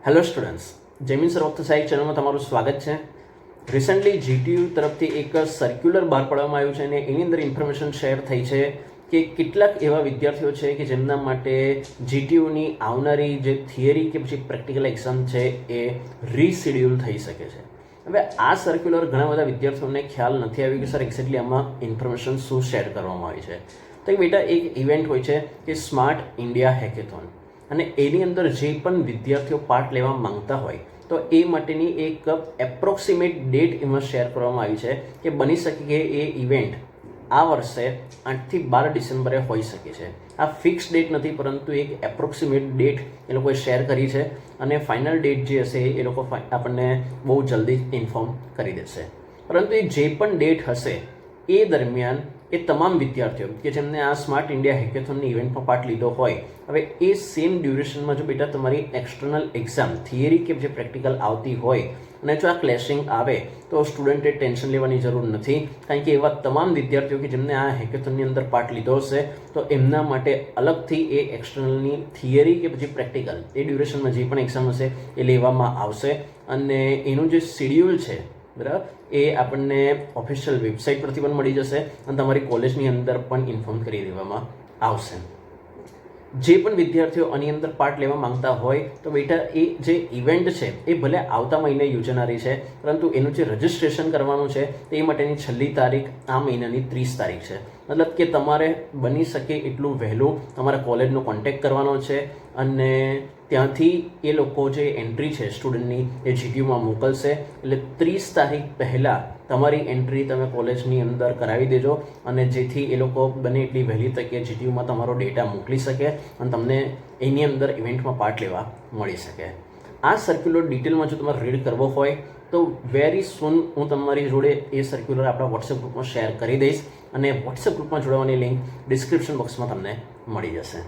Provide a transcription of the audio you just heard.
Hello students, Jaymin sir વખત સાહેબ ચેનલમાં તમારું સ્વાગત છે. રિસન્ટલી જીટીયુ તરફથી એક સર્ક્યુલર બહાર પાડવામાં આવ્યું છે અને એની અંદર ઇન્ફોર્મેશન શેર થઈ છે કે કેટલાક એવા વિદ્યાર્થીઓ છે કે જેમના માટે જીટીયુની આવનારી જે થિયરી કે પછી પ્રેક્ટિકલ એક્ઝામ છે એ રીશેડ્યુલ થઈ શકે છે. હવે આ સર્ક્યુલર ઘણા બધા વિદ્યાર્થીઓને ખ્યાલ નથી આવ્યું કે સર એક્ઝેક્ટલી આમાં ઇન્ફોર્મેશન શું શેર કરવામાં આવી છે. તો બેટા એક ઇવેન્ટ હોય છે કે સ્માર્ટ ઇન્ડિયા હેકેથોન, અને એની અંદર જે પણ વિદ્યાર્થીઓ પાર્ટ લેવા માંગતા હોય તો એ માટેની એક એપ્રોક્સિમેટ ડેટ એમાં શેર કરવામાં આવી છે કે બની શકે કે એ ઇવેન્ટ આ વર્ષે 8 થી 12 ડિસેમ્બરે હોઈ શકે છે. આ ફિક્સ ડેટ નથી, પરંતુ એક એપ્રોક્સિમેટ ડેટ એ લોકોએ શેર કરી છે અને ફાઇનલ ડેટ જે હશે એ લોકો આપણને બહુ જલ્દી ઇન્ફોર્મ કરી દેશે. પરંતુ એ જે પણ ડેટ હશે એ દરમિયાન એ તમામ વિદ્યાર્થીઓ કે જેમને આ સ્માર્ટ ઇન્ડિયા હેકેથોનની ઇવેન્ટમાં પાર્ટ લીધો હોય, હવે એ સેમ ડ્યુરેશનમાં જો બેટા તમારી એક્સટર્નલ એક્ઝામ થિયરી કે જે પ્રેક્ટિકલ આવતી હોય અને જો આ ક્લેશિંગ આવે તો સ્ટુડન્ટે ટેન્શન લેવાની જરૂર નથી, કારણ કે એવા તમામ વિદ્યાર્થીઓ કે જેમને આ હેકેથોનની અંદર પાર્ટ લીધો હશે તો એમના માટે અલગથી એ એક્સટર્નલની થિયરી કે પછી પ્રેક્ટિકલ એ ડ્યુરેશનમાં જે પણ એક્ઝામ હશે એ લેવામાં આવશે. અને એનું જે શેડ્યુલ છે બરાબર એ આપણને ઓફિશિયલ વેબસાઇટ પરથી પણ મળી જશે અને તમારી કોલેજની અંદર પણ ઇન્ફોર્મ કરી દેવામાં આવશે. જે પણ વિદ્યાર્થીઓ આની અંદર પાર્ટ લેવા માંગતા હોય તો બેટા એ જે ઇવેન્ટ છે એ ભલે આવતા મહિને યોજાનારી છે, પરંતુ એનું જે રજિસ્ટ્રેશન કરવાનું છે એ માટેની છેલ્લી તારીખ આ મહિનાની 30 તારીખ છે. મતલબ કે તમારે બની શકે એટલું વહેલું તમારા કોલેજનો કોન્ટેક્ટ કરવાનો છે અને ત્યાંથી એ લોકો જે એન્ટ્રી છે સ્ટુડન્ટની એ જીટીયુમાં મોકલશે. એટલે 30 તારીખ પહેલાં તમારી એન્ટ્રી તમે કોલેજની અંદર કરાવી દેજો અને જેથી એ લોકો બને એટલી વહેલી તકે જીટીયુમાં તમારો ડેટા મોકલી શકે અને તમને એની અંદર ઇવેન્ટમાં પાર્ટ લેવા મળી શકે. આ સર્ક્યુલર ડિટેલમાં જો તમારે રીડ કરવો હોય તો વેરી સૂન હું તમારી જોડે એ સર્ક્યુલર આપણા વોટ્સએપ ગ્રુપમાં શેર કરી દઈશ અને વોટ્સએપ ગ્રુપમાં જોડાવાની લિંક ડિસ્ક્રિપ્શન બોક્સમાં તમને મળી જશે.